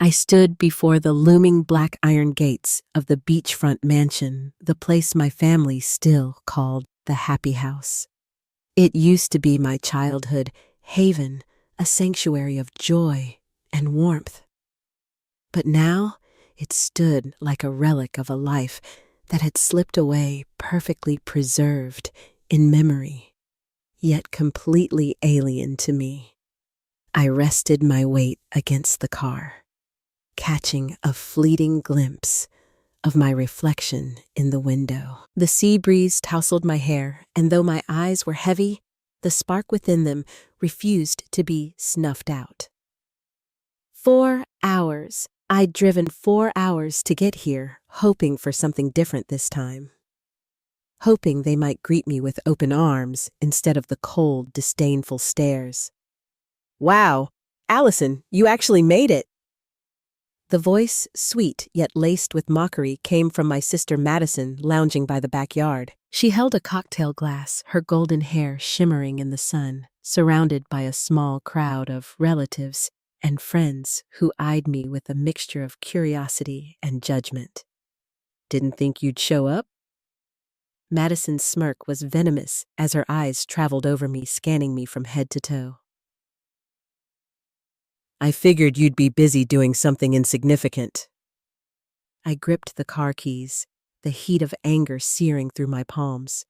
I stood before the looming black iron gates of the beachfront mansion, the place my family still called the Happy House. It used to be my childhood haven, a sanctuary of joy and warmth. But now it stood like a relic of a life that had slipped away, perfectly preserved in memory, yet completely alien to me. I rested my weight against the car, catching a fleeting glimpse of my reflection in the window. The sea breeze tousled my hair, and though my eyes were heavy, the spark within them refused to be snuffed out. 4 hours. I'd driven 4 hours to get here, hoping for something different this time. Hoping they might greet me with open arms instead of the cold, disdainful stares. "Wow, Allison, you actually made it!" The voice, sweet yet laced with mockery, came from my sister Madison, lounging by the backyard. She held a cocktail glass, her golden hair shimmering in the sun, surrounded by a small crowd of relatives and friends who eyed me with a mixture of curiosity and judgment. "Didn't think you'd show up?" Madison's smirk was venomous as her eyes traveled over me, scanning me from head to toe. "I figured you'd be busy doing something insignificant." I gripped the car keys, the heat of anger searing through my palms.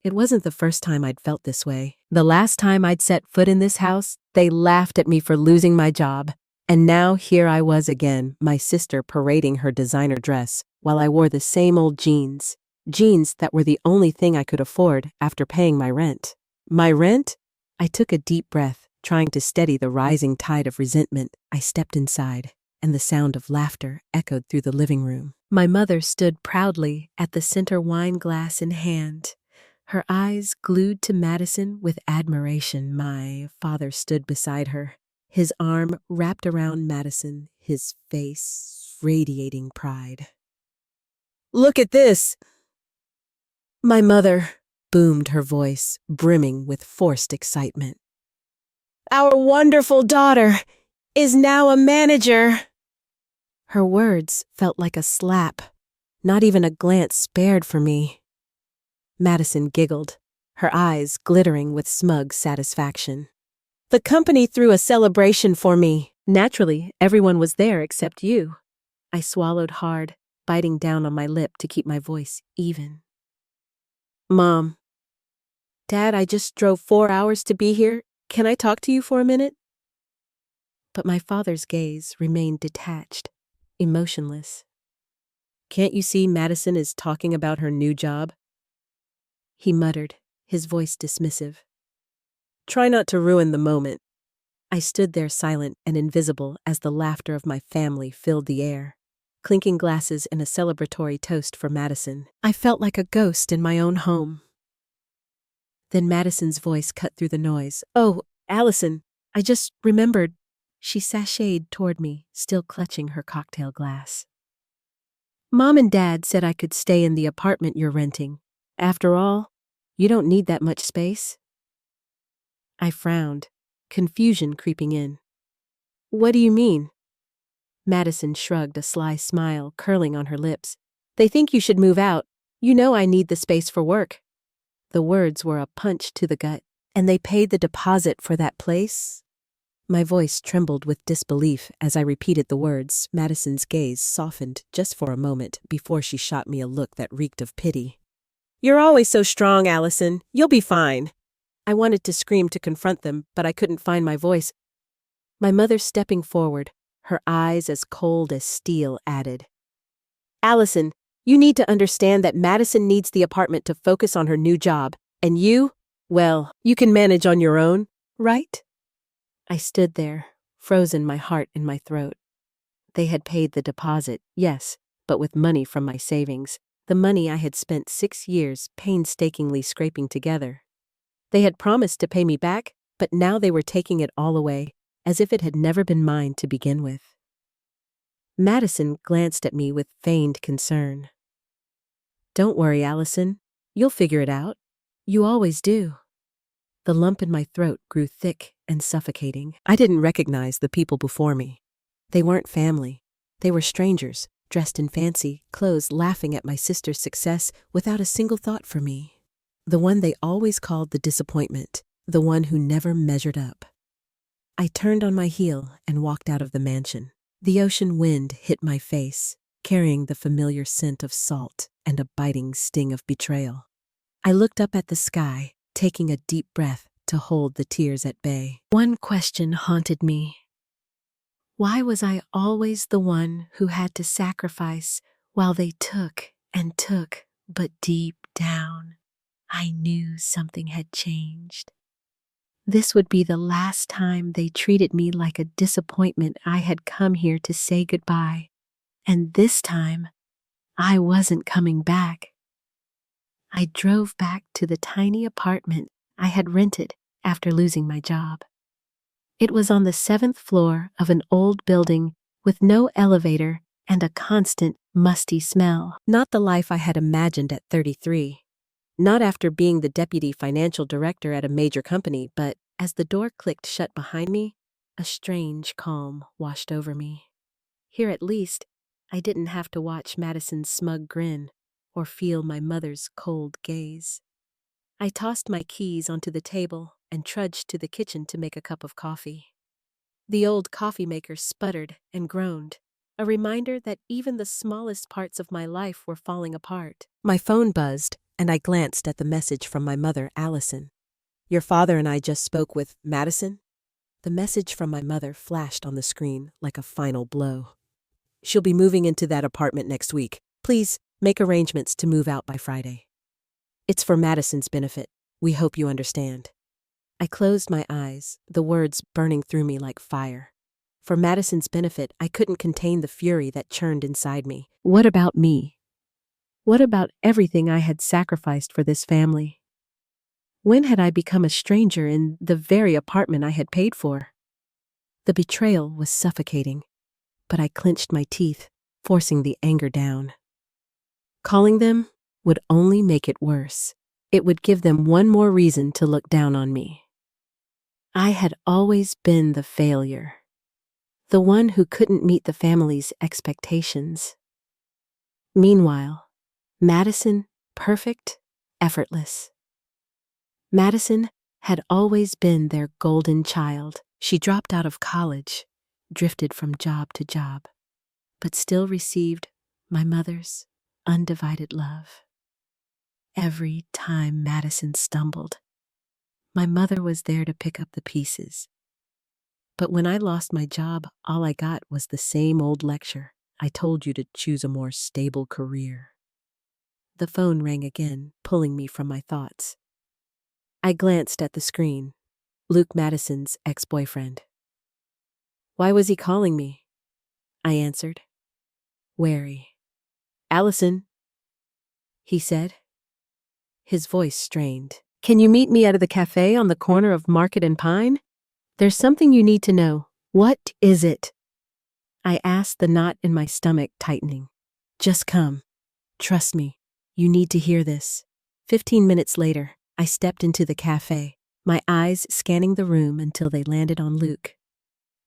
It wasn't the first time I'd felt this way. The last time I'd set foot in this house, they laughed at me for losing my job. And now here I was again, my sister parading her designer dress, while I wore the same old jeans that were the only thing I could afford after paying my rent. My rent? I took a deep breath, trying to steady the rising tide of resentment. I stepped inside, and the sound of laughter echoed through the living room. My mother stood proudly at the center wine glass in hand, her eyes glued to Madison with admiration. My father stood beside her, his arm wrapped around Madison, his face radiating pride. "Look at this!" My mother boomed, her voice brimming with forced excitement. "Our wonderful daughter is now a manager." Her words felt like a slap, not even a glance spared for me. Madison giggled, her eyes glittering with smug satisfaction. "The company threw a celebration for me. Naturally, everyone was there except you." I swallowed hard, biting down on my lip to keep my voice even. "Mom, Dad, I just drove 4 hours to be here. Can I talk to you for a minute?" But my father's gaze remained detached, emotionless. "Can't you see Madison is talking about her new job?" He muttered, his voice dismissive. "Try not to ruin the moment." I stood there silent and invisible as the laughter of my family filled the air, clinking glasses in a celebratory toast for Madison. I felt like a ghost in my own home. Then Madison's voice cut through the noise. "Oh, Allison, I just remembered." She sashayed toward me, still clutching her cocktail glass. "Mom and Dad said I could stay in the apartment you're renting. After all, you don't need that much space." I frowned, confusion creeping in. "What do you mean?" Madison shrugged, a sly smile curling on her lips. "They think you should move out. You know I need the space for work." The words were a punch to the gut. "And they paid the deposit for that place?" My voice trembled with disbelief as I repeated the words. Madison's gaze softened just for a moment before she shot me a look that reeked of pity. "You're always so strong, Allison. You'll be fine." I wanted to scream to confront them, but I couldn't find my voice. My mother, stepping forward, her eyes as cold as steel, added, "Allison, you need to understand that Madison needs the apartment to focus on her new job, and you, well, you can manage on your own, right?" I stood there, frozen, my heart in my throat. They had paid the deposit, yes, but with money from my savings, the money I had spent 6 years painstakingly scraping together. They had promised to pay me back, but now they were taking it all away, as if it had never been mine to begin with. Madison glanced at me with feigned concern. "Don't worry, Allison. You'll figure it out. You always do." The lump in my throat grew thick and suffocating. I didn't recognize the people before me. They weren't family. They were strangers, dressed in fancy clothes, laughing at my sister's success without a single thought for me. The one they always called the disappointment, the one who never measured up. I turned on my heel and walked out of the mansion. The ocean wind hit my face, carrying the familiar scent of salt and a biting sting of betrayal. I looked up at the sky, taking a deep breath to hold the tears at bay. One question haunted me. Why was I always the one who had to sacrifice while they took and took, but deep down, I knew something had changed. This would be the last time they treated me like a disappointment. I had come here to say goodbye, and this time, I wasn't coming back. I drove back to the tiny apartment I had rented after losing my job. It was on the 7th floor of an old building with no elevator and a constant, musty smell. Not the life I had imagined at 33. Not after being the deputy financial director at a major company, but as the door clicked shut behind me, a strange calm washed over me. Here at least, I didn't have to watch Madison's smug grin or feel my mother's cold gaze. I tossed my keys onto the table and trudged to the kitchen to make a cup of coffee. The old coffee maker sputtered and groaned, a reminder that even the smallest parts of my life were falling apart. My phone buzzed, and I glanced at the message from my mother, Allison. "Your father and I just spoke with Madison?" The message from my mother flashed on the screen like a final blow. "She'll be moving into that apartment next week. Please make arrangements to move out by Friday. It's for Madison's benefit. We hope you understand." I closed my eyes, the words burning through me like fire. For Madison's benefit, I couldn't contain the fury that churned inside me. What about me? What about everything I had sacrificed for this family? When had I become a stranger in the very apartment I had paid for? The betrayal was suffocating, but I clenched my teeth, forcing the anger down. Calling them would only make it worse. It would give them one more reason to look down on me. I had always been the failure, the one who couldn't meet the family's expectations. Meanwhile, Madison, perfect, effortless. Madison had always been their golden child. She dropped out of college, drifted from job to job, but still received my mother's undivided love. Every time Madison stumbled, my mother was there to pick up the pieces. But when I lost my job, all I got was the same old lecture. "I told you to choose a more stable career." The phone rang again, pulling me from my thoughts. I glanced at the screen. Luke Madison's ex-boyfriend. "Why was he calling me?" I answered, wary. "Allison," he said. His voice strained. "Can you meet me at the cafe on the corner of Market and Pine? There's something you need to know." "What is it?" I asked, the knot in my stomach tightening. "Just come. Trust me. You need to hear this." 15 minutes later, I stepped into the cafe, my eyes scanning the room until they landed on Luke.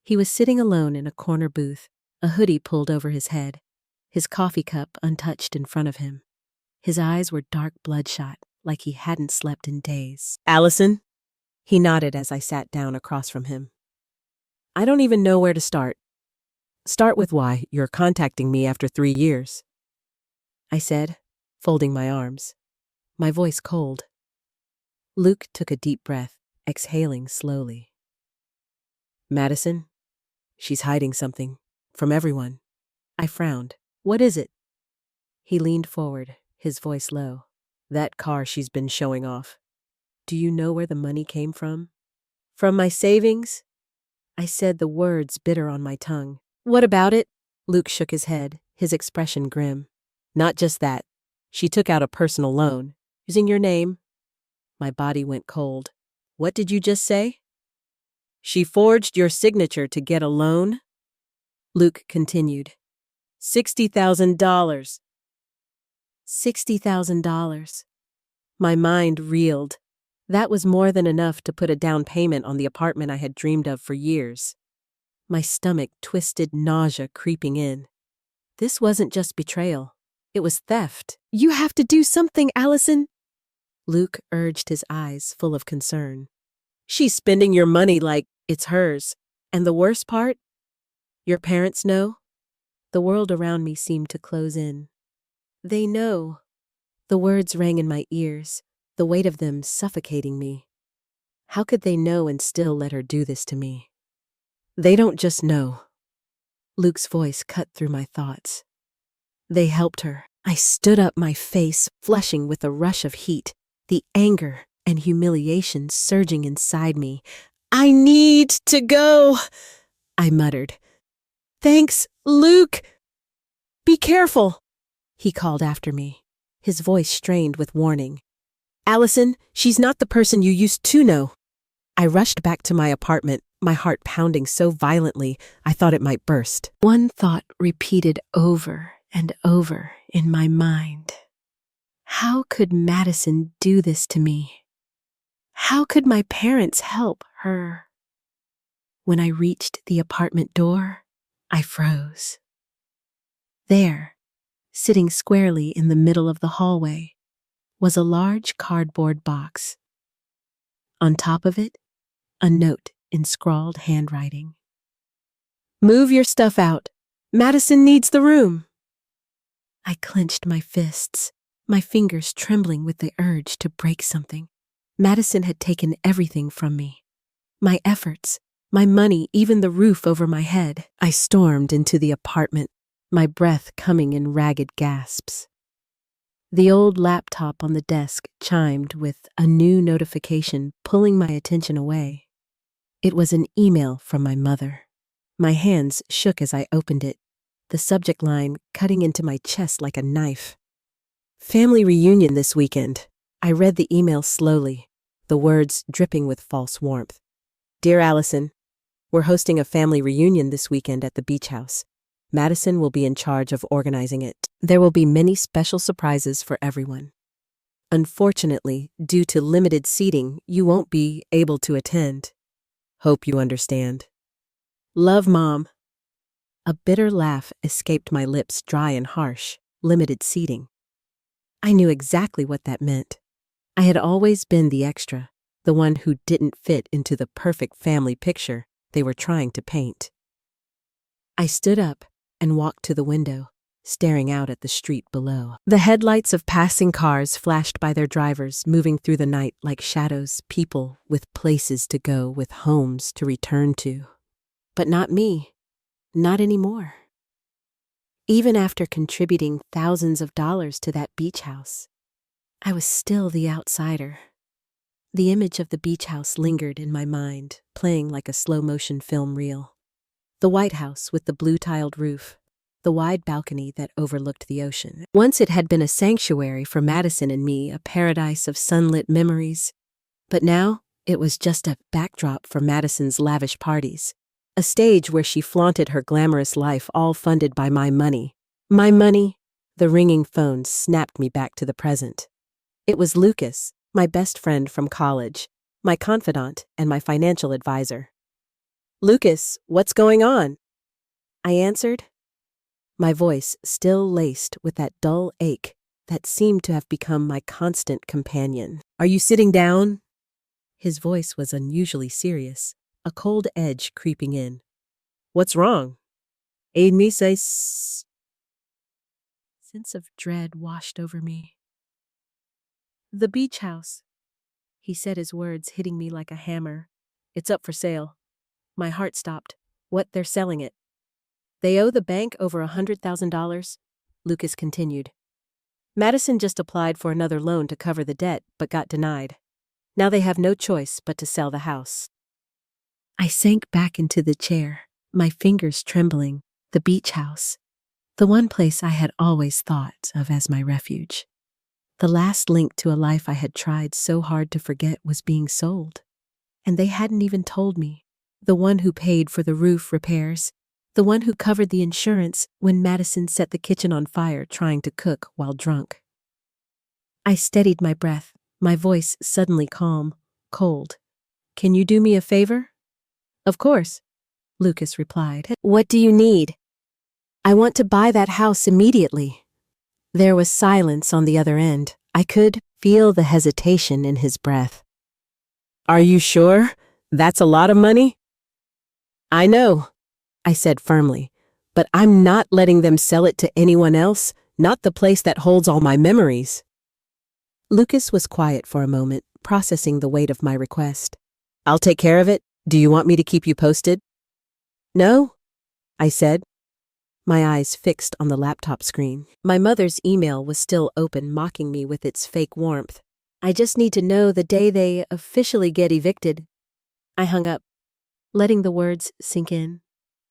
He was sitting alone in a corner booth, a hoodie pulled over his head, his coffee cup untouched in front of him. His eyes were dark bloodshot, like he hadn't slept in days. "Allison?" He nodded as I sat down across from him. "I don't even know where to start." "Start with why you're contacting me after 3 years," I said, folding my arms, my voice cold. Luke took a deep breath, exhaling slowly. "Madison? She's hiding something. From everyone." I frowned. "What is it?" He leaned forward, his voice low. "That car she's been showing off. Do you know where the money came from?" "From my savings?" I said, the words bitter on my tongue. "What about it?" Luke shook his head, his expression grim. "Not just that. She took out a personal loan, using your name." My body went cold. "What did you just say?" "She forged your signature to get a loan?" Luke continued. $60,000. $60,000. My mind reeled. That was more than enough to put a down payment on the apartment I had dreamed of for years. My stomach twisted, nausea creeping in. This wasn't just betrayal. It was theft. You have to do something, Allison, Luke urged, his eyes full of concern. She's spending your money like it's hers. And the worst part? Your parents know? The world around me seemed to close in. They know. The words rang in my ears, the weight of them suffocating me. How could they know and still let her do this to me? They don't just know. Luke's voice cut through my thoughts. They helped her. I stood up, my face flushing with a rush of heat, the anger and humiliation surging inside me. I need to go, I muttered. Thanks, Luke. Be careful, he called after me, his voice strained with warning. Allison, she's not the person you used to know. I rushed back to my apartment, my heart pounding so violently I thought it might burst. One thought repeated over and over in my mind. How could Madison do this to me? How could my parents help her? When I reached the apartment door, I froze. There, sitting squarely in the middle of the hallway, was a large cardboard box. On top of it, a note in scrawled handwriting. Move your stuff out. Madison needs the room. I clenched my fists, my fingers trembling with the urge to break something. Madison had taken everything from me. My efforts, my money, even the roof over my head. I stormed into the apartment, my breath coming in ragged gasps. The old laptop on the desk chimed with a new notification, pulling my attention away. It was an email from my mother. My hands shook as I opened it, the subject line cutting into my chest like a knife. Family reunion this weekend. I read the email slowly, the words dripping with false warmth. Dear Allison, we're hosting a family reunion this weekend at the beach house. Madison will be in charge of organizing it. There will be many special surprises for everyone. Unfortunately, due to limited seating, you won't be able to attend. Hope you understand. Love, Mom. A bitter laugh escaped my lips, dry and harsh. Limited seating. I knew exactly what that meant. I had always been the extra, the one who didn't fit into the perfect family picture they were trying to paint. I stood up and walked to the window, staring out at the street below. The headlights of passing cars flashed by their drivers, moving through the night like shadows, people with places to go, with homes to return to. But not me. Not anymore. Even after contributing thousands of dollars to that beach house, I was still the outsider. The image of the beach house lingered in my mind, playing like a slow-motion film reel. The White House with the blue-tiled roof, the wide balcony that overlooked the ocean. Once it had been a sanctuary for Madison and me, a paradise of sunlit memories. But now it was just a backdrop for Madison's lavish parties, a stage where she flaunted her glamorous life, all funded by my money. My money? The ringing phone snapped me back to the present. It was Lucas, my best friend from college, my confidant and my financial advisor. Lucas, what's going on? I answered, my voice still laced with that dull ache that seemed to have become my constant companion. Are you sitting down? His voice was unusually serious, a cold edge creeping in. What's wrong? Aid me say Sense of dread washed over me. The beach house, he said, his words hitting me like a hammer. It's up for sale. My heart stopped. What, they're selling it? They owe the bank over $100,000, Lucas continued. Madison just applied for another loan to cover the debt, but got denied. Now they have no choice but to sell the house. I sank back into the chair, my fingers trembling. The beach house, the one place I had always thought of as my refuge. The last link to a life I had tried so hard to forget was being sold. And they hadn't even told me. The one who paid for the roof repairs, the one who covered the insurance when Madison set the kitchen on fire trying to cook while drunk. I steadied my breath, my voice suddenly calm, cold. Can you do me a favor? Of course. Lucas replied. What do you need? I want to buy that house immediately. There was silence on the other end. I could feel the hesitation in his breath. Are you sure? That's a lot of money? I know, I said firmly, but I'm not letting them sell it to anyone else, not the place that holds all my memories. Lucas was quiet for a moment, processing the weight of my request. I'll take care of it. Do you want me to keep you posted? No, I said, my eyes fixed on the laptop screen. My mother's email was still open, mocking me with its fake warmth. I just need to know the day they officially get evicted. I hung up, letting the words sink in.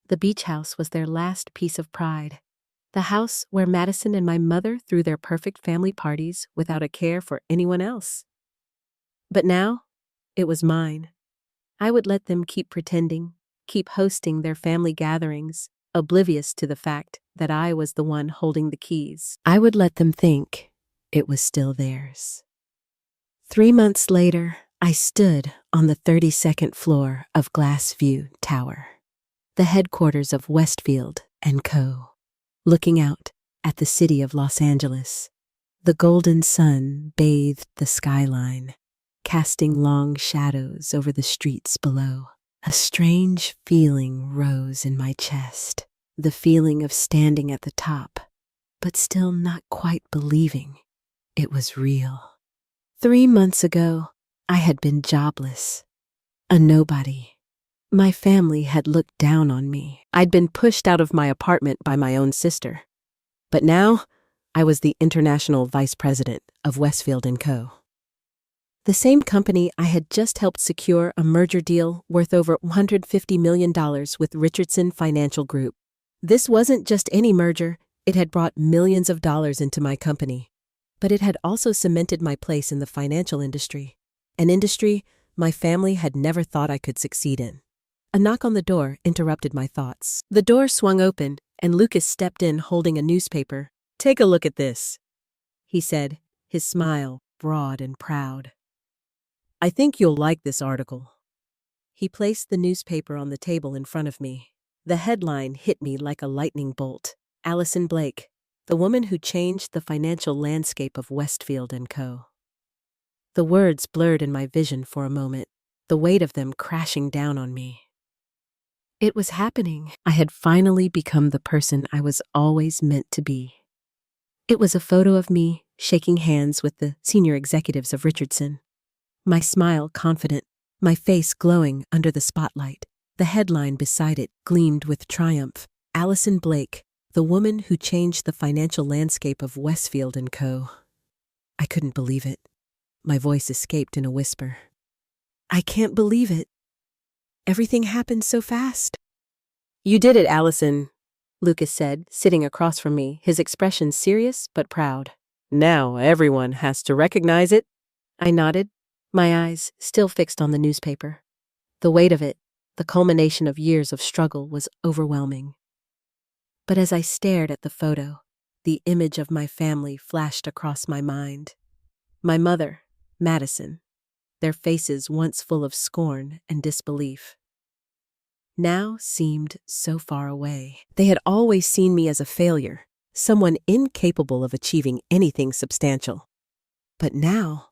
The beach house was their last piece of pride. The house where Madison and my mother threw their perfect family parties without a care for anyone else. But now, it was mine. I would let them keep pretending, keep hosting their family gatherings, oblivious to the fact that I was the one holding the keys. I would let them think it was still theirs. 3 months later, I stood on the 32nd floor of Glassview Tower, the headquarters of Westfield & Co., looking out at the city of Los Angeles. The golden sun bathed the skyline, casting long shadows over the streets below. A strange feeling rose in my chest, the feeling of standing at the top, but still not quite believing it was real. 3 months ago, I had been jobless, a nobody. My family had looked down on me. I'd been pushed out of my apartment by my own sister. But now, I was the international vice president of Westfield & Co. The same company I had just helped secure a merger deal worth over $150 million with Richardson Financial Group. This wasn't just any merger, it had brought millions of dollars into my company. But it had also cemented my place in the financial industry, an industry my family had never thought I could succeed in. A knock on the door interrupted my thoughts. The door swung open, and Lucas stepped in holding a newspaper. Take a look at this, he said, his smile broad and proud. I think you'll like this article. He placed the newspaper on the table in front of me. The headline hit me like a lightning bolt. Allison Blake, the woman who changed the financial landscape of Westfield & Co. The words blurred in my vision for a moment, the weight of them crashing down on me. It was happening. I had finally become the person I was always meant to be. It was a photo of me shaking hands with the senior executives of Richardson. My smile confident, my face glowing under the spotlight. The headline beside it gleamed with triumph. Allison Blake, the woman who changed the financial landscape of Westfield & Co. I couldn't believe it. My voice escaped in a whisper. I can't believe it. Everything happened so fast. You did it, Allison, Lucas said, sitting across from me, his expression serious but proud. Now everyone has to recognize it. I nodded, my eyes still fixed on the newspaper. The weight of it, the culmination of years of struggle, was overwhelming. But as I stared at the photo, the image of my family flashed across my mind. My mother, Madison, their faces once full of scorn and disbelief, now seemed so far away. They had always seen me as a failure, someone incapable of achieving anything substantial. But now,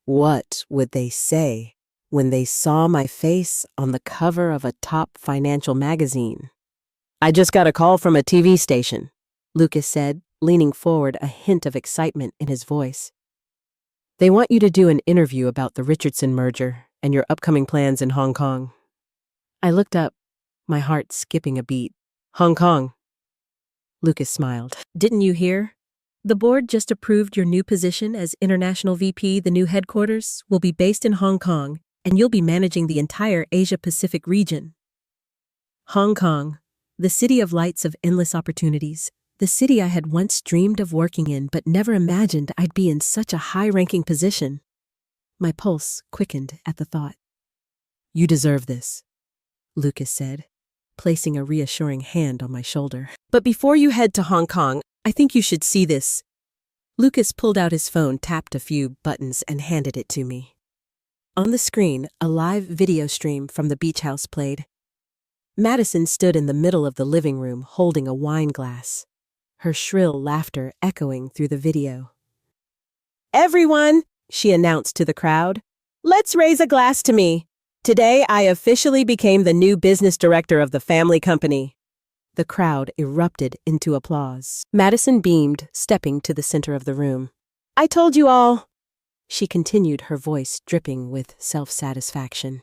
what would they say when they saw my face on the cover of a top financial magazine? I just got a call from a TV station, Lucas said, leaning forward, a hint of excitement in his voice. They want you to do an interview about the Richardson merger and your upcoming plans in Hong Kong. I looked up, my heart skipping a beat. Hong Kong. Lucas smiled. Didn't you hear? The board just approved your new position as International VP. The new headquarters will be based in Hong Kong, and you'll be managing the entire Asia-Pacific region. Hong Kong, the city of lights of endless opportunities, the city I had once dreamed of working in but never imagined I'd be in such a high-ranking position. My pulse quickened at the thought. You deserve this, Lucas said, placing a reassuring hand on my shoulder. But before you head to Hong Kong, I think you should see this. Lucas pulled out his phone, tapped a few buttons, and handed it to me. On the screen, a live video stream from the beach house played. Madison stood in the middle of the living room holding a wine glass, her shrill laughter echoing through the video. "Everyone," she announced to the crowd, "let's raise a glass to me. Today I officially became the new business director of the family company." The crowd erupted into applause. Madison beamed, stepping to the center of the room. "I told you all," she continued, her voice dripping with self-satisfaction.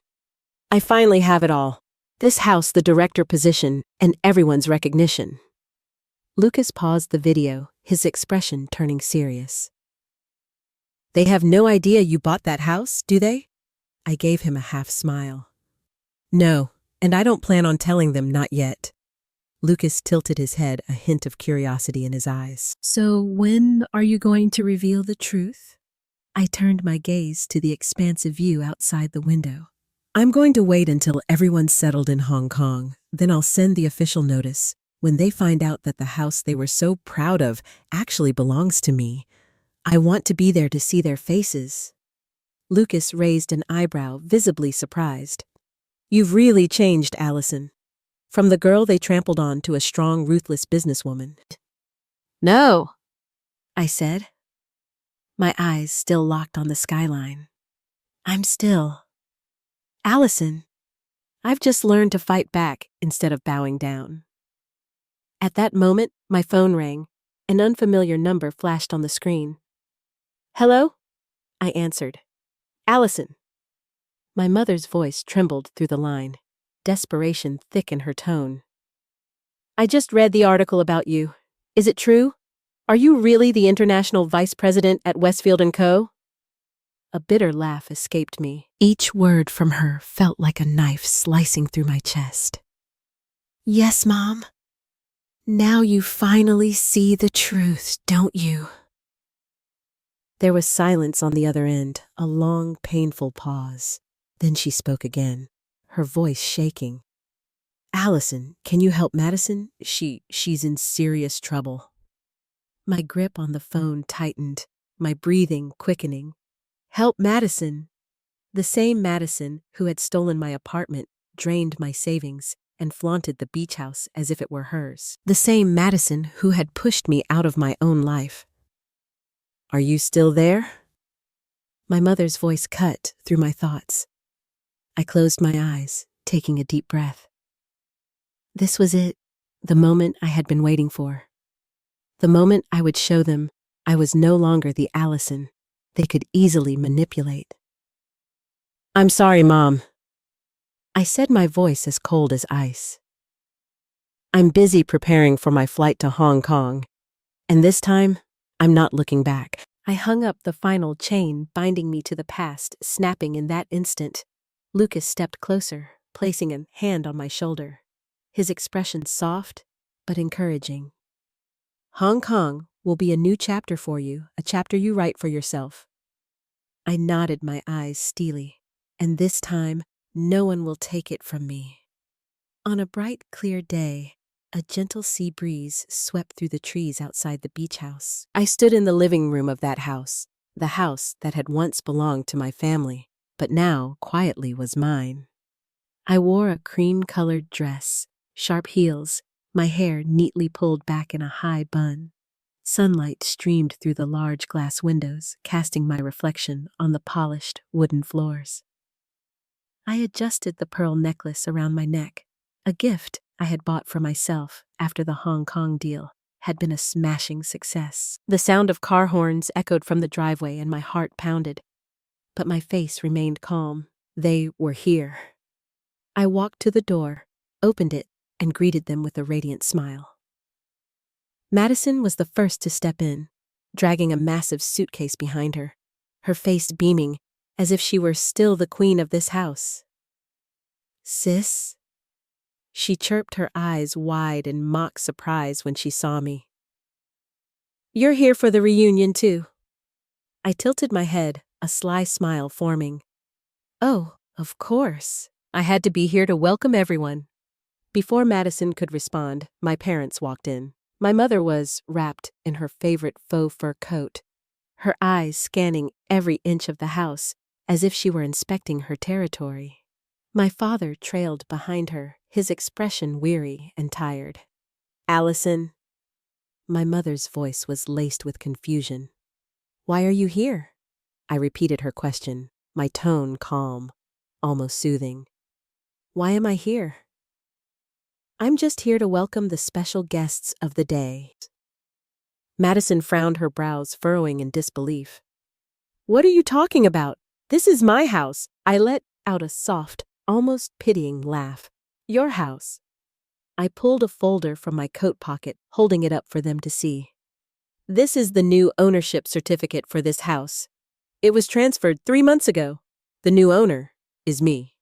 "I finally have it all. This house, the director position, and everyone's recognition." Lucas paused the video, his expression turning serious. "They have no idea you bought that house, do they?" I gave him a half smile. "No, and I don't plan on telling them, not yet." Lucas tilted his head, a hint of curiosity in his eyes. "So when are you going to reveal the truth?" I turned my gaze to the expansive view outside the window. "I'm going to wait until everyone's settled in Hong Kong. Then I'll send the official notice. When they find out that the house they were so proud of actually belongs to me, I want to be there to see their faces." Lucas raised an eyebrow, visibly surprised. "You've really changed, Allison. From the girl they trampled on to a strong, ruthless businesswoman." "No," I said, my eyes still locked on the skyline. "I'm still. Allison, I've just learned to fight back instead of bowing down." At that moment, my phone rang. An unfamiliar number flashed on the screen. "Hello?" I answered. "Allison." My mother's voice trembled through the line, desperation thick in her tone. "I just read the article about you. Is it true? Are you really the international vice president at Westfield & Co.?" A bitter laugh escaped me. Each word from her felt like a knife slicing through my chest. "Yes, Mom. Now you finally see the truth, don't you?" There was silence on the other end, a long, painful pause. Then she spoke again, her voice shaking. "Allison, can you help Madison? She's in serious trouble." My grip on the phone tightened, my breathing quickening. Help Madison. The same Madison who had stolen my apartment, drained my savings, and flaunted the beach house as if it were hers. The same Madison who had pushed me out of my own life. "Are you still there?" My mother's voice cut through my thoughts. I closed my eyes, taking a deep breath. This was it, the moment I had been waiting for. The moment I would show them I was no longer the Allison they could easily manipulate. "I'm sorry, Mom," I said, my voice as cold as ice. "I'm busy preparing for my flight to Hong Kong, and this time, I'm not looking back." I hung up the final chain binding me to the past, snapping in that instant. Lucas stepped closer, placing a hand on my shoulder, his expression soft but encouraging. "Hong Kong will be a new chapter for you, a chapter you write for yourself." I nodded, my eyes steely. "And this time, no one will take it from me." On a bright, clear day, a gentle sea breeze swept through the trees outside the beach house. I stood in the living room of that house, the house that had once belonged to my family, but now quietly was mine. I wore a cream-colored dress, sharp heels, my hair neatly pulled back in a high bun. Sunlight streamed through the large glass windows, casting my reflection on the polished wooden floors. I adjusted the pearl necklace around my neck. A gift I had bought for myself after the Hong Kong deal had been a smashing success. The sound of car horns echoed from the driveway and my heart pounded. But my face remained calm. They were here. I walked to the door, opened it, and greeted them with a radiant smile. Madison was the first to step in, dragging a massive suitcase behind her, her face beaming as if she were still the queen of this house. "Sis?" She chirped, her eyes wide in mock surprise when she saw me. "You're here for the reunion, too." I tilted my head, a sly smile forming. "Oh, of course. I had to be here to welcome everyone." Before Madison could respond, my parents walked in. My mother was wrapped in her favorite faux fur coat, her eyes scanning every inch of the house as if she were inspecting her territory. My father trailed behind her, his expression weary and tired. Allison. My mother's voice was laced with confusion. Why are you here? I repeated her question, my tone calm, almost soothing. Why am I here? I'm just here to welcome the special guests of the day. Madison frowned, her brows furrowing in disbelief. What are you talking about? This is my house. I let out a soft, almost pitying laugh. Your house. I pulled a folder from my coat pocket, holding it up for them to see. This is the new ownership certificate for this house. It was transferred 3 months ago. The new owner is me.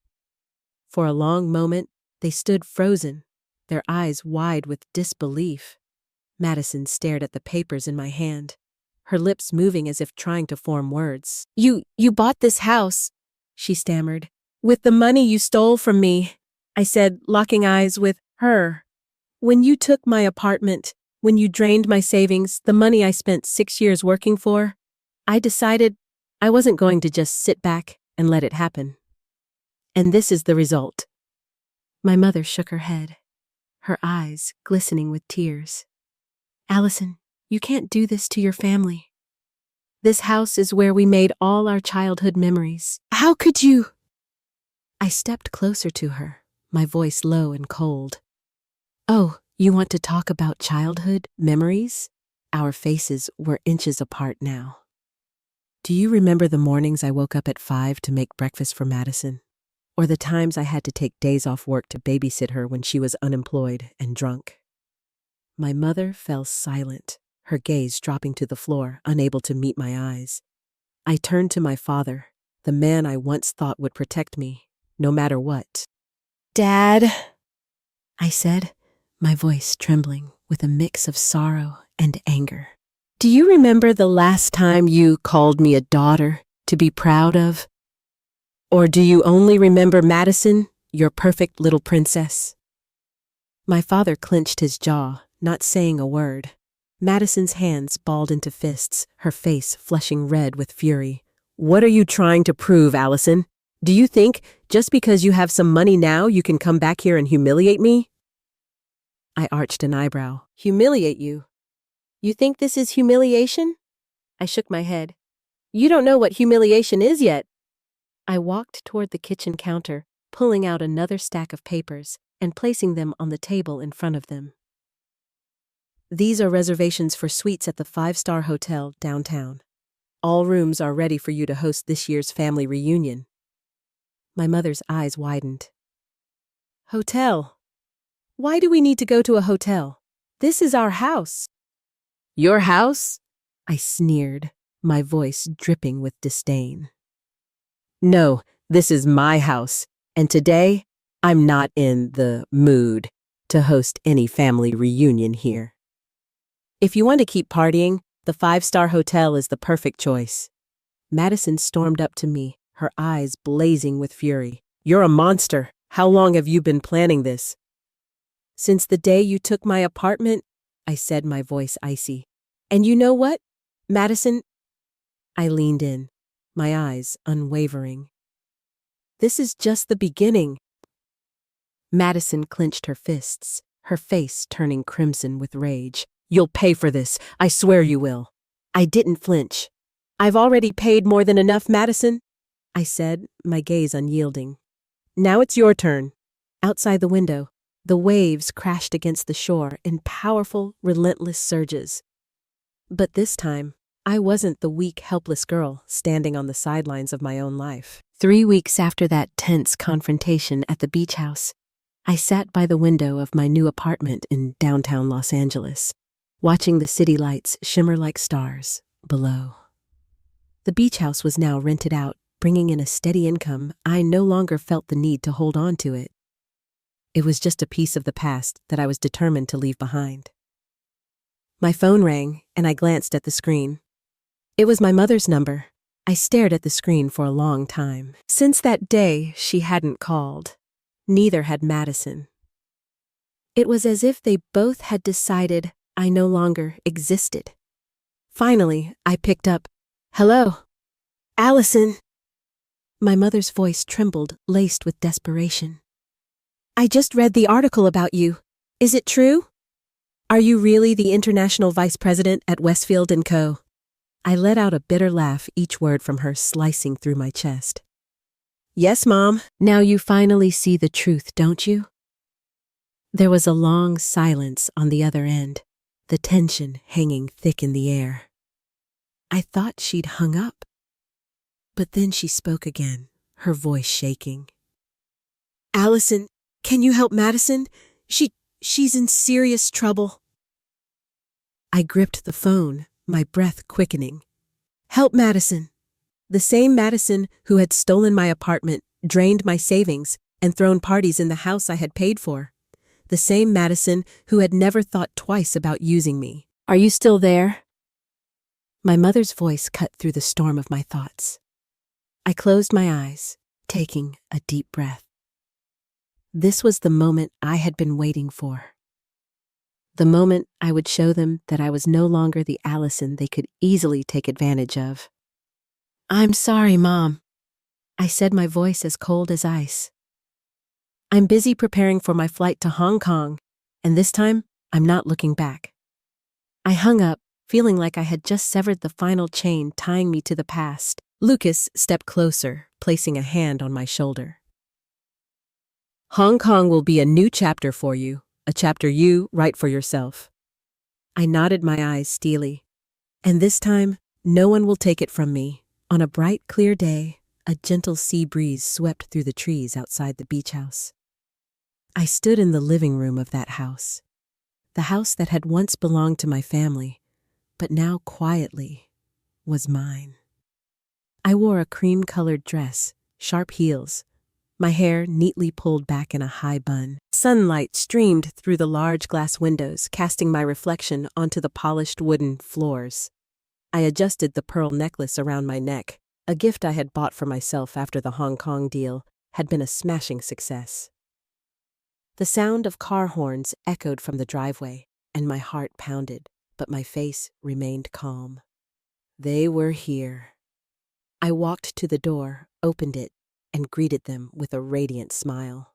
For a long moment, they stood frozen, their eyes wide with disbelief. Madison stared at the papers in my hand, her lips moving as if trying to form words. You bought this house, she stammered. With the money you stole from me, I said, locking eyes with her. When you took my apartment, when you drained my savings, the money I spent 6 years working for, I decided I wasn't going to just sit back and let it happen. And this is the result. My mother shook her head, her eyes glistening with tears. Allison, you can't do this to your family. This house is where we made all our childhood memories. How could you? I stepped closer to her, my voice low and cold. Oh, you want to talk about childhood memories? Our faces were inches apart now. Do you remember the mornings I woke up at 5 to make breakfast for Madison? Or the times I had to take days off work to babysit her when she was unemployed and drunk? My mother fell silent, her gaze dropping to the floor, unable to meet my eyes. I turned to my father, the man I once thought would protect me, no matter what. Dad, I said, my voice trembling with a mix of sorrow and anger. Do you remember the last time you called me a daughter to be proud of? Or do you only remember Madison, your perfect little princess? My father clenched his jaw, not saying a word. Madison's hands balled into fists, her face flushing red with fury. What are you trying to prove, Allison? Do you think, just because you have some money now, you can come back here and humiliate me? I arched an eyebrow. Humiliate you? You think this is humiliation? I shook my head. You don't know what humiliation is yet. I walked toward the kitchen counter, pulling out another stack of papers and placing them on the table in front of them. These are reservations for suites at the 5-star hotel downtown. All rooms are ready for you to host this year's family reunion. My mother's eyes widened. Hotel? Why do we need to go to a hotel? This is our house. Your house? I sneered, my voice dripping with disdain. No, this is my house, and today I'm not in the mood to host any family reunion here. If you want to keep partying, the 5-star hotel is the perfect choice. Madison stormed up to me, her eyes blazing with fury. You're a monster. How long have you been planning this? Since the day you took my apartment, I said, my voice icy. And you know what, Madison? I leaned in, my eyes unwavering. This is just the beginning. Madison clenched her fists, her face turning crimson with rage. You'll pay for this. I swear you will. I didn't flinch. I've already paid more than enough, Madison, I said, my gaze unyielding. Now it's your turn. Outside the window, the waves crashed against the shore in powerful, relentless surges. But this time, I wasn't the weak, helpless girl standing on the sidelines of my own life. 3 weeks after that tense confrontation at the beach house, I sat by the window of my new apartment in downtown Los Angeles, watching the city lights shimmer like stars below. The beach house was now rented out, bringing in a steady income. I no longer felt the need to hold on to it. It was just a piece of the past that I was determined to leave behind. My phone rang, and I glanced at the screen. It was my mother's number. I stared at the screen for a long time. Since that day, she hadn't called. Neither had Madison. It was as if they both had decided I no longer existed. Finally, I picked up. Hello? Allison. My mother's voice trembled, laced with desperation. I just read the article about you. Is it true? Are you really the international vice president at Westfield & Co.? I let out a bitter laugh, each word from her slicing through my chest. Yes, Mom. Now you finally see the truth, don't you? There was a long silence on the other end, the tension hanging thick in the air. I thought she'd hung up. But then she spoke again, her voice shaking. Allison, can you help Madison? She's in serious trouble. I gripped the phone, my breath quickening. Help Madison. The same Madison who had stolen my apartment, drained my savings, and thrown parties in the house I had paid for. The same Madison who had never thought twice about using me. Are you still there? My mother's voice cut through the storm of my thoughts. I closed my eyes, taking a deep breath. This was the moment I had been waiting for. The moment I would show them that I was no longer the Allison they could easily take advantage of. I'm sorry, Mom. I said, my voice as cold as ice. I'm busy preparing for my flight to Hong Kong, and this time, I'm not looking back. I hung up, feeling like I had just severed the final chain tying me to the past. Lucas stepped closer, placing a hand on my shoulder. Hong Kong will be a new chapter for you, a chapter you write for yourself. I nodded, my eyes steely. And this time, no one will take it from me. On a bright, clear day, a gentle sea breeze swept through the trees outside the beach house. I stood in the living room of that house, the house that had once belonged to my family, but now quietly was mine. I wore a cream-colored dress, sharp heels, my hair neatly pulled back in a high bun. Sunlight streamed through the large glass windows, casting my reflection onto the polished wooden floors. I adjusted the pearl necklace around my neck. A gift I had bought for myself after the Hong Kong deal had been a smashing success. The sound of car horns echoed from the driveway, and my heart pounded, but my face remained calm. They were here. I walked to the door, opened it, and greeted them with a radiant smile.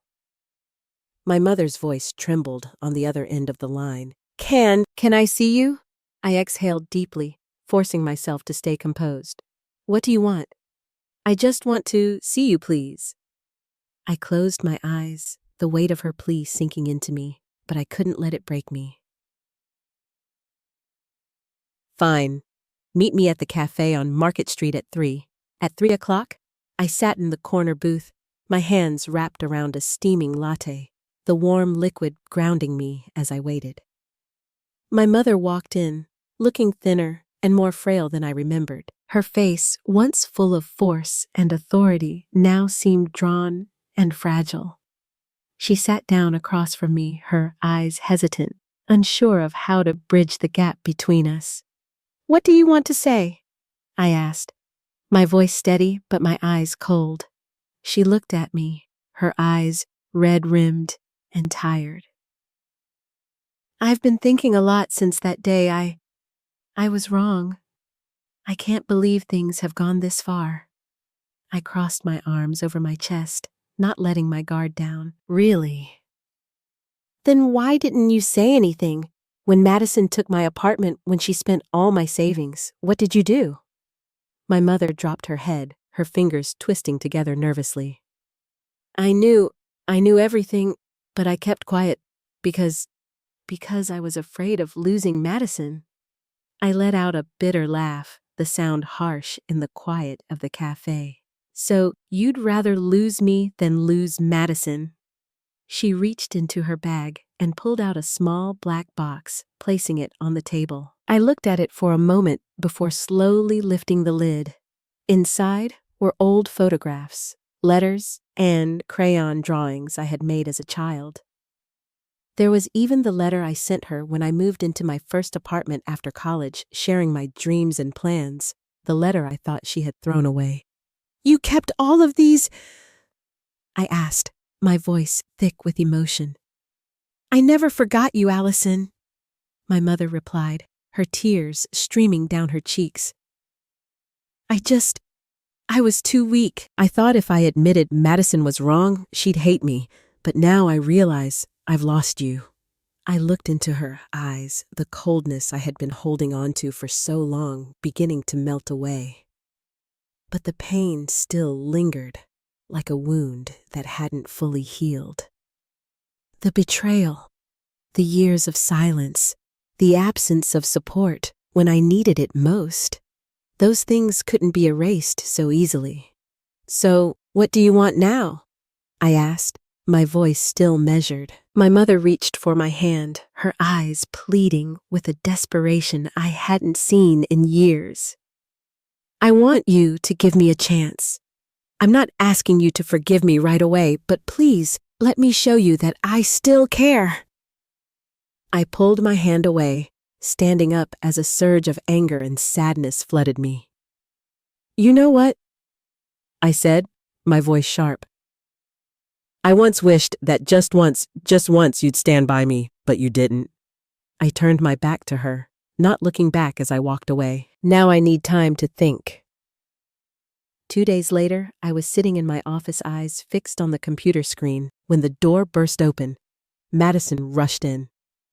My mother's voice trembled on the other end of the line. Can I see you? I exhaled deeply, forcing myself to stay composed. What do you want? I just want to see you, please. I closed my eyes, the weight of her plea sinking into me, but I couldn't let it break me. Fine. Meet me at the cafe on Market Street at 3. At 3 o'clock? I sat in the corner booth, my hands wrapped around a steaming latte, the warm liquid grounding me as I waited. My mother walked in, looking thinner and more frail than I remembered. Her face, once full of force and authority, now seemed drawn and fragile. She sat down across from me, her eyes hesitant, unsure of how to bridge the gap between us. What do you want to say? I asked, my voice steady but my eyes cold. She looked at me, her eyes red-rimmed and tired. I've been thinking a lot since that day. I was wrong. I can't believe things have gone this far. I crossed my arms over my chest, not letting my guard down. Really? Then why didn't you say anything? When Madison took my apartment, when she spent all my savings, what did you do? My mother dropped her head, her fingers twisting together nervously. I knew everything, but I kept quiet because I was afraid of losing Madison. I let out a bitter laugh, the sound harsh in the quiet of the cafe. So you'd rather lose me than lose Madison? She reached into her bag and pulled out a small black box, placing it on the table. I looked at it for a moment before slowly lifting the lid. Inside were old photographs, letters, and crayon drawings I had made as a child. There was even the letter I sent her when I moved into my first apartment after college, sharing my dreams and plans, the letter I thought she had thrown away. You kept all of these? I asked, my voice thick with emotion. I never forgot you, Allison, my mother replied, her tears streaming down her cheeks. I was too weak. I thought if I admitted Madison was wrong, she'd hate me. But now I realize I've lost you. I looked into her eyes, the coldness I had been holding on to for so long beginning to melt away. But the pain still lingered, like a wound that hadn't fully healed. The betrayal, the years of silence, the absence of support when I needed it most. Those things couldn't be erased so easily. "So, what do you want now?" I asked, my voice still measured. My mother reached for my hand, her eyes pleading with a desperation I hadn't seen in years. "I want you to give me a chance. I'm not asking you to forgive me right away, but please let me show you that I still care." I pulled my hand away, standing up as a surge of anger and sadness flooded me. "You know what?" I said, my voice sharp. "I once wished that just once you'd stand by me, but you didn't." I turned my back to her, not looking back as I walked away. Now I need time to think. 2 days later, I was sitting in my office, eyes fixed on the computer screen, when the door burst open. Madison rushed in,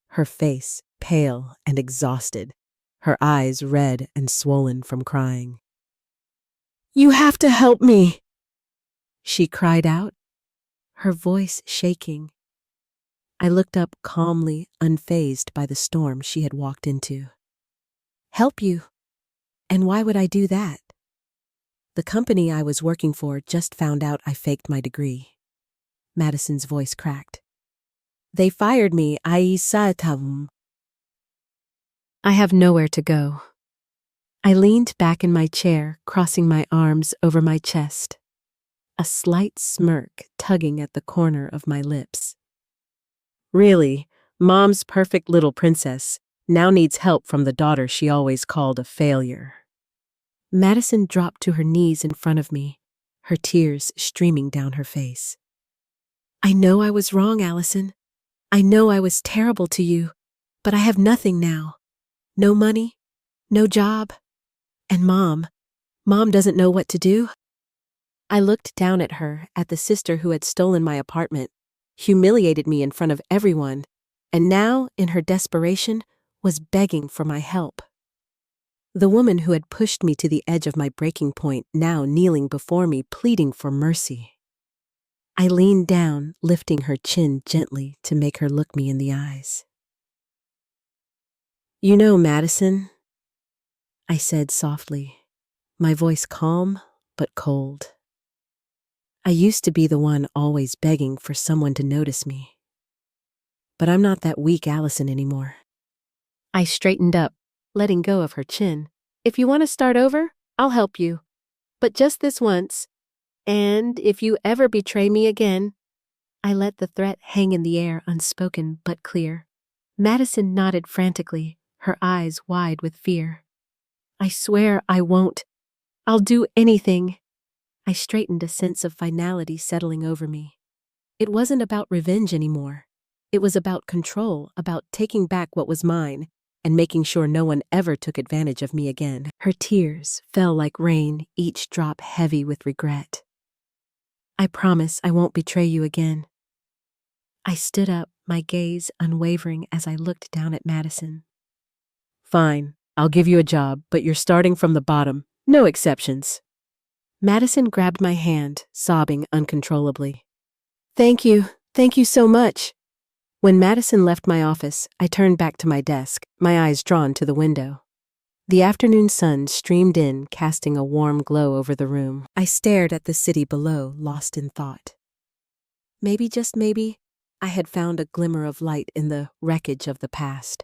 her face pale and exhausted, her eyes red and swollen from crying. "You have to help me," she cried out, her voice shaking. I looked up calmly, unfazed by the storm she had walked into. "Help you? And why would I do that?" "The company I was working for just found out I faked my degree." Madison's voice cracked. "They fired me. I have nowhere to go." I leaned back in my chair, crossing my arms over my chest, a slight smirk tugging at the corner of my lips. Really, Mom's perfect little princess now needs help from the daughter she always called a failure. Madison dropped to her knees in front of me, her tears streaming down her face. "I know I was wrong, Allison. I know I was terrible to you, but I have nothing now. No money, no job, and Mom doesn't know what to do." I looked down at her, at the sister who had stolen my apartment, humiliated me in front of everyone, and now, in her desperation, was begging for my help. The woman who had pushed me to the edge of my breaking point, now kneeling before me, pleading for mercy. I leaned down, lifting her chin gently to make her look me in the eyes. "You know, Madison," I said softly, my voice calm but cold. "I used to be the one always begging for someone to notice me. But I'm not that weak Allison anymore." I straightened up, letting go of her chin. "If you want to start over, I'll help you. But just this once. And if you ever betray me again." I let the threat hang in the air, unspoken but clear. Madison nodded frantically, her eyes wide with fear. "I swear I won't. I'll do anything." I straightened, a sense of finality settling over me. It wasn't about revenge anymore. It was about control, about taking back what was mine, and making sure no one ever took advantage of me again. Her tears fell like rain, each drop heavy with regret. "I promise I won't betray you again." I stood up, my gaze unwavering as I looked down at Madison. "Fine, I'll give you a job, but you're starting from the bottom. No exceptions." Madison grabbed my hand, sobbing uncontrollably. Thank you so much." When Madison left my office, I turned back to my desk, my eyes drawn to the window. The afternoon sun streamed in, casting a warm glow over the room. I stared at the city below, lost in thought. Maybe, just maybe, I had found a glimmer of light in the wreckage of the past.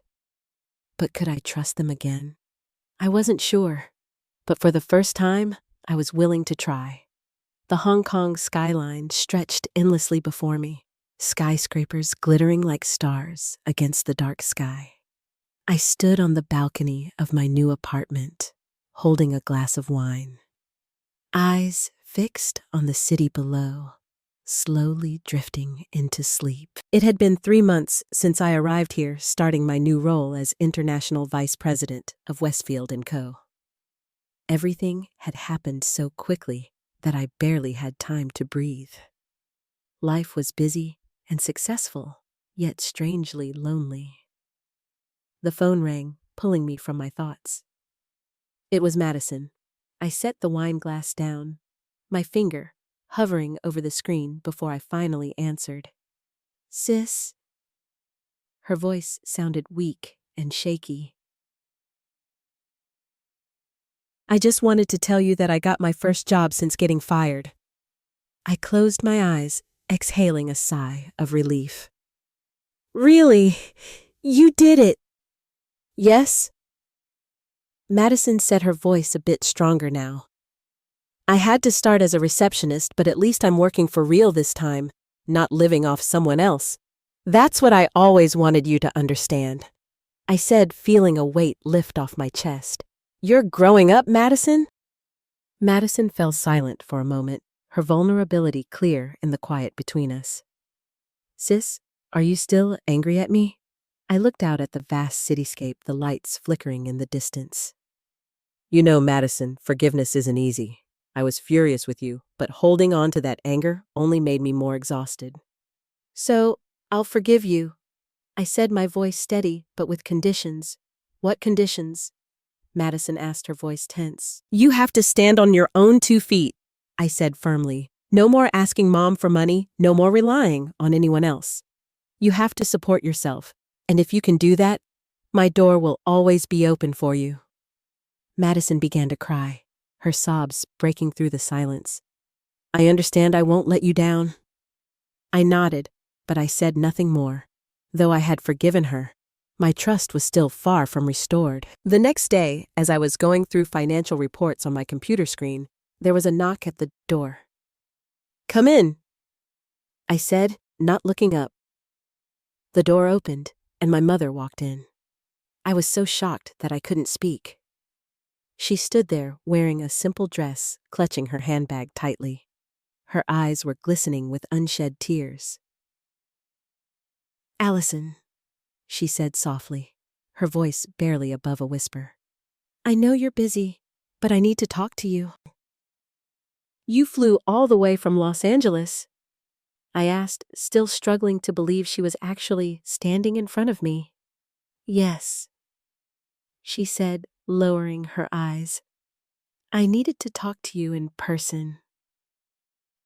But could I trust them again? I wasn't sure, but for the first time, I was willing to try. The Hong Kong skyline stretched endlessly before me, skyscrapers glittering like stars against the dark sky. I stood on the balcony of my new apartment, holding a glass of wine. Eyes fixed on the city below, slowly drifting into sleep. It had been 3 months since I arrived here, starting my new role as International Vice President of Westfield & Co. Everything had happened so quickly that I barely had time to breathe. Life was busy and successful, yet strangely lonely. The phone rang, pulling me from my thoughts. It was Madison. I set the wine glass down, my finger hovering over the screen before I finally answered. "Sis?" Her voice sounded weak and shaky. "I just wanted to tell you that I got my first job since getting fired." I closed my eyes, exhaling a sigh of relief. "Really? You did it?" "Yes?" Madison said, her voice a bit stronger now. "I had to start as a receptionist, but at least I'm working for real this time, not living off someone else. That's what I always wanted you to understand," I said, feeling a weight lift off my chest. "You're growing up, Madison?" Madison fell silent for a moment, her vulnerability clear in the quiet between us. "Sis, are you still angry at me?" I looked out at the vast cityscape, the lights flickering in the distance. "You know, Madison, forgiveness isn't easy. I was furious with you, but holding on to that anger only made me more exhausted." "So, I'll forgive you," I said, my voice steady, but with conditions. "What conditions?" Madison asked, her voice tense. "You have to stand on your own 2 feet," I said firmly. "No more asking Mom for money, no more relying on anyone else. You have to support yourself, and if you can do that, my door will always be open for you." Madison began to cry, her sobs breaking through the silence. "I understand I won't let you down." I nodded, but I said nothing more. Though I had forgiven her, my trust was still far from restored. The next day, as I was going through financial reports on my computer screen, there was a knock at the door. "Come in," I said, not looking up. The door opened, and my mother walked in. I was so shocked that I couldn't speak. She stood there wearing a simple dress, clutching her handbag tightly. Her eyes were glistening with unshed tears. "Allison," she said softly, her voice barely above a whisper. "I know you're busy, but I need to talk to you." "You flew all the way from Los Angeles?" I asked, still struggling to believe she was actually standing in front of me. "Yes," she said, lowering her eyes. "I needed to talk to you in person."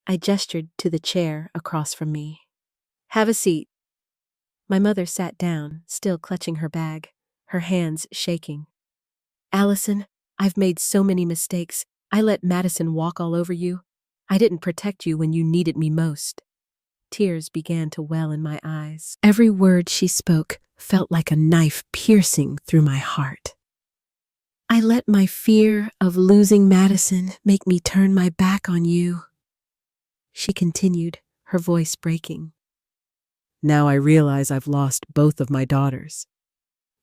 I gestured to the chair across from me. "Have a seat." My mother sat down, still clutching her bag, her hands shaking. "Allison, I've made so many mistakes. I let Madison walk all over you. I didn't protect you when you needed me most." Tears began to well in my eyes. Every word she spoke felt like a knife piercing through my heart. "I let my fear of losing Madison make me turn my back on you," she continued, her voice breaking. "Now I realize I've lost both of my daughters."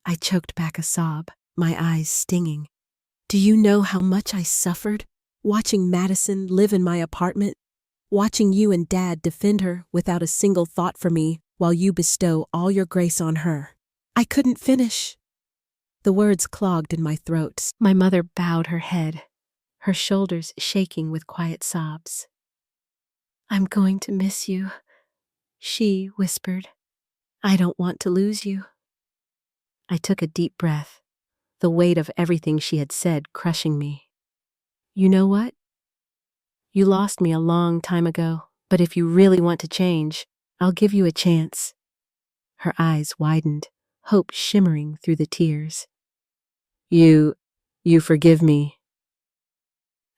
I choked back a sob, my eyes stinging. "Do you know how much I suffered watching Madison live in my apartment? Watching you and Dad defend her without a single thought for me while you bestow all your grace on her. I couldn't finish." The words clogged in my throat. My mother bowed her head, her shoulders shaking with quiet sobs. "I'm going to miss you," she whispered. "I don't want to lose you." I took a deep breath, the weight of everything she had said crushing me. "You know what? You lost me a long time ago, but if you really want to change, I'll give you a chance." Her eyes widened, hope shimmering through the tears. You forgive me?"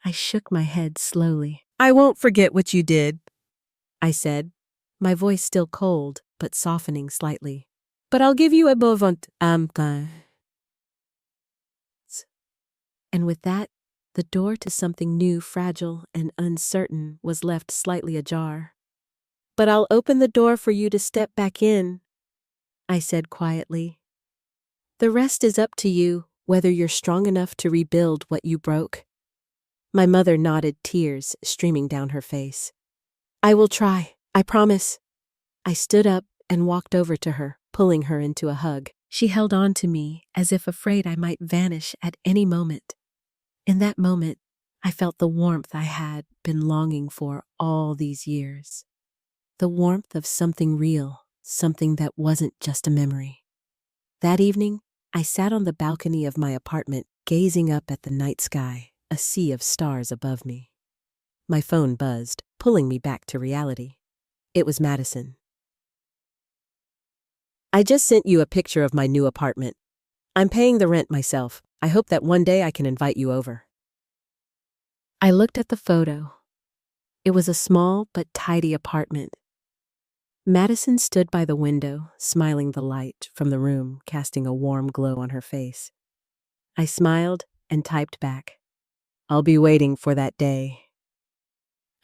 I shook my head slowly. "I won't forget what you did," I said, my voice still cold but softening slightly. "But I'll give you a bovant amka." And with that, the door to something new, fragile, and uncertain was left slightly ajar. "But I'll open the door for you to step back in," I said quietly. "The rest is up to you, whether you're strong enough to rebuild what you broke." My mother nodded, tears streaming down her face. "I will try, I promise." I stood up and walked over to her, pulling her into a hug. She held on to me as if afraid I might vanish at any moment. In that moment, I felt the warmth I had been longing for all these years. The warmth of something real, something that wasn't just a memory. That evening, I sat on the balcony of my apartment, gazing up at the night sky, a sea of stars above me. My phone buzzed, pulling me back to reality. It was Madison. "I just sent you a picture of my new apartment. I'm paying the rent myself. I hope that one day I can invite you over." I looked at the photo. It was a small but tidy apartment. Madison stood by the window, smiling, the light from the room casting a warm glow on her face. I smiled and typed back, "I'll be waiting for that day."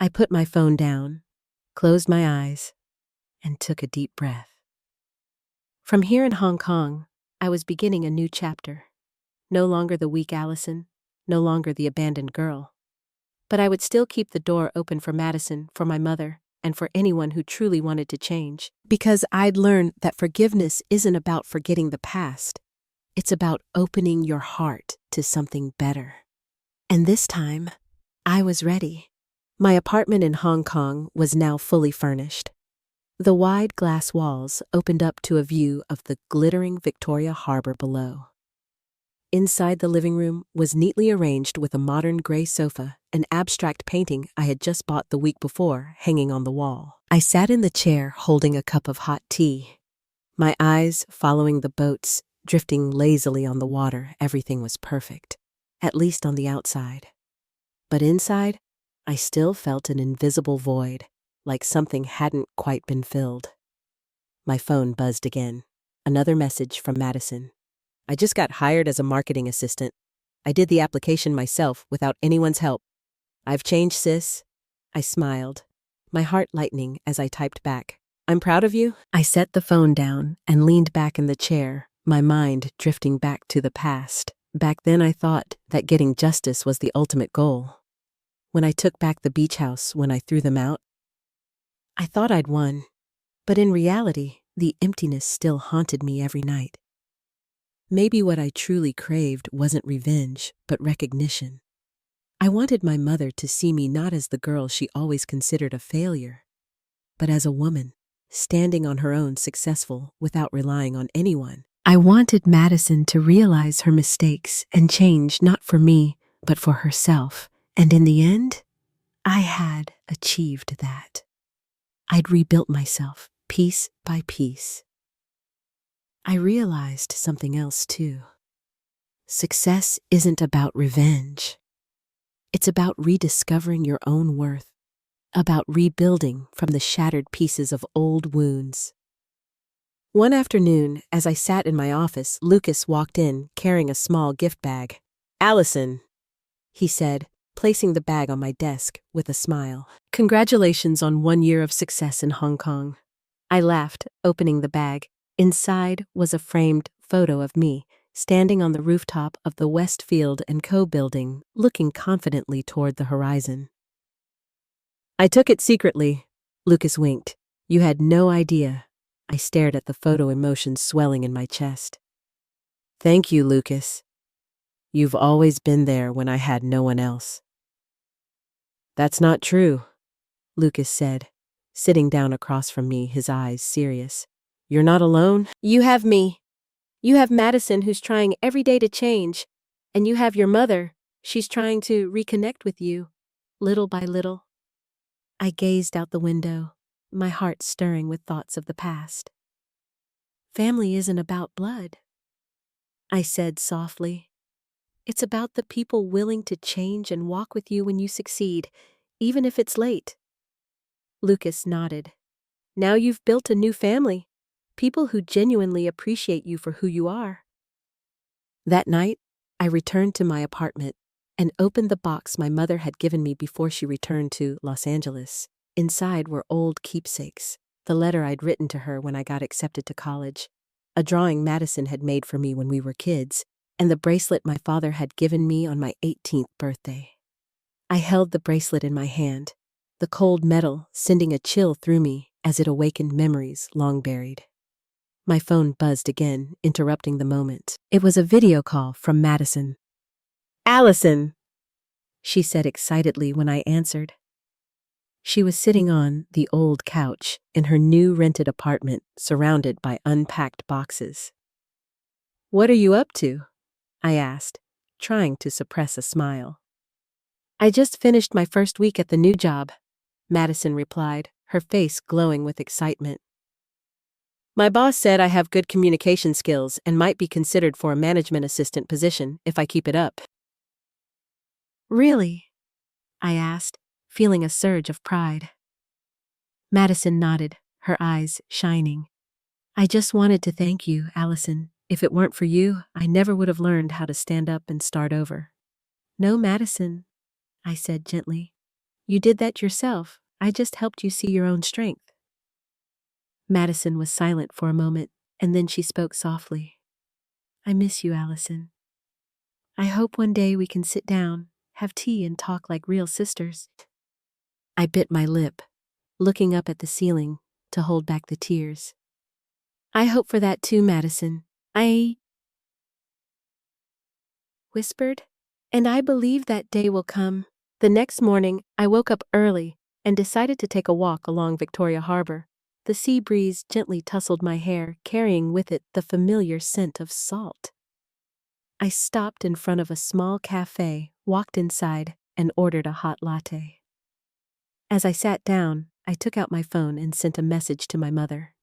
I put my phone down, closed my eyes, and took a deep breath. From here in Hong Kong, I was beginning a new chapter. No longer the weak Allison, no longer the abandoned girl. But I would still keep the door open for Madison, for my mother, and for anyone who truly wanted to change. Because I'd learned that forgiveness isn't about forgetting the past. It's about opening your heart to something better. And this time, I was ready. My apartment in Hong Kong was now fully furnished. The wide glass walls opened up to a view of the glittering Victoria Harbor below. Inside the living room was neatly arranged with a modern gray sofa, an abstract painting I had just bought the week before hanging on the wall. I sat in the chair holding a cup of hot tea. My eyes following the boats, drifting lazily on the water. Everything was perfect, at least on the outside. But inside, I still felt an invisible void, like something hadn't quite been filled. My phone buzzed again. Another message from Madison. "I just got hired as a marketing assistant. I did the application myself without anyone's help. I've changed, sis." I smiled, my heart lightening as I typed back, "I'm proud of you." I set the phone down and leaned back in the chair, my mind drifting back to the past. Back then I thought that getting justice was the ultimate goal. When I took back the beach house when I threw them out, I thought I'd won. But in reality, the emptiness still haunted me every night. Maybe what I truly craved wasn't revenge, but recognition. I wanted my mother to see me not as the girl she always considered a failure, but as a woman, standing on her own, successful without relying on anyone. I wanted Madison to realize her mistakes and change, not for me, but for herself. And in the end, I had achieved that. I'd rebuilt myself, piece by piece. I realized something else too. Success isn't about revenge. It's about rediscovering your own worth, about rebuilding from the shattered pieces of old wounds. One afternoon, as I sat in my office, Lucas walked in carrying a small gift bag. "Allison," he said, placing the bag on my desk with a smile. "Congratulations on 1 year of success in Hong Kong." I laughed, opening the bag. Inside was a framed photo of me, standing on the rooftop of the Westfield & Co. building, looking confidently toward the horizon. "I took it secretly," Lucas winked. "You had no idea." I stared at the photo, emotions swelling in my chest. "Thank you, Lucas. You've always been there when I had no one else." "That's not true," Lucas said, sitting down across from me, his eyes serious. "You're not alone. You have me. You have Madison, who's trying every day to change. And you have your mother. She's trying to reconnect with you, little by little." I gazed out the window, my heart stirring with thoughts of the past. "Family isn't about blood," I said softly. "It's about the people willing to change and walk with you when you succeed, even if it's late." Lucas nodded. "Now you've built a new family. People who genuinely appreciate you for who you are." That night, I returned to my apartment and opened the box my mother had given me before she returned to Los Angeles. Inside were old keepsakes, the letter I'd written to her when I got accepted to college, a drawing Madison had made for me when we were kids, and the bracelet my father had given me on my 18th birthday. I held the bracelet in my hand, the cold metal sending a chill through me as it awakened memories long buried. My phone buzzed again, interrupting the moment. It was a video call from Madison. "Allison," she said excitedly when I answered. She was sitting on the old couch in her new rented apartment, surrounded by unpacked boxes. "What are you up to?" I asked, trying to suppress a smile. "I just finished my first week at the new job," Madison replied, her face glowing with excitement. "My boss said I have good communication skills and might be considered for a management assistant position if I keep it up." "Really?" I asked, feeling a surge of pride. Madison nodded, her eyes shining. "I just wanted to thank you, Allison. If it weren't for you, I never would have learned how to stand up and start over." "No, Madison," I said gently. "You did that yourself. I just helped you see your own strength." Madison was silent for a moment, and then she spoke softly. "I miss you, Allison. I hope one day we can sit down, have tea, and talk like real sisters." I bit my lip, looking up at the ceiling to hold back the tears. "I hope for that too, Madison. I whispered, "and I believe that day will come." The next morning, I woke up early and decided to take a walk along Victoria Harbor. The sea breeze gently tousled my hair, carrying with it the familiar scent of salt. I stopped in front of a small cafe, walked inside, and ordered a hot latte. As I sat down, I took out my phone and sent a message to my mother.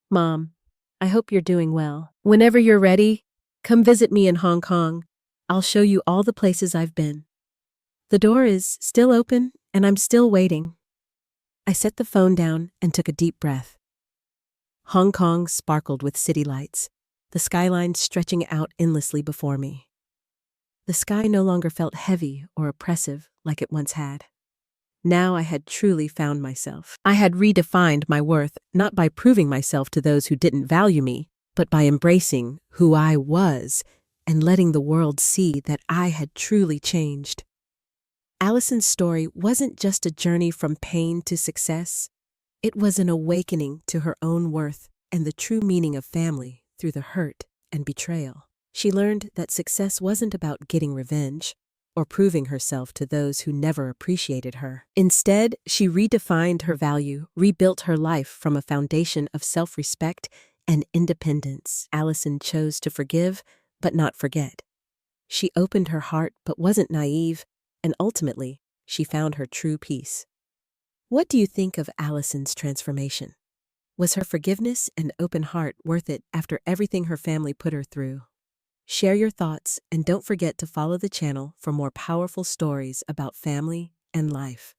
"Mom, I hope you're doing well. Whenever you're ready, come visit me in Hong Kong. I'll show you all the places I've been. The door is still open, and I'm still waiting." I set the phone down and took a deep breath. Hong Kong sparkled with city lights, the skyline stretching out endlessly before me. The sky no longer felt heavy or oppressive like it once had. Now I had truly found myself. I had redefined my worth not by proving myself to those who didn't value me, but by embracing who I was and letting the world see that I had truly changed. Allison's story wasn't just a journey from pain to success. It was an awakening to her own worth and the true meaning of family through the hurt and betrayal. She learned that success wasn't about getting revenge or proving herself to those who never appreciated her. Instead, she redefined her value, rebuilt her life from a foundation of self-respect and independence. Allison chose to forgive, but not forget. She opened her heart but wasn't naive, and ultimately, she found her true peace. What do you think of Allison's transformation? Was her forgiveness and open heart worth it after everything her family put her through? Share your thoughts and don't forget to follow the channel for more powerful stories about family and life.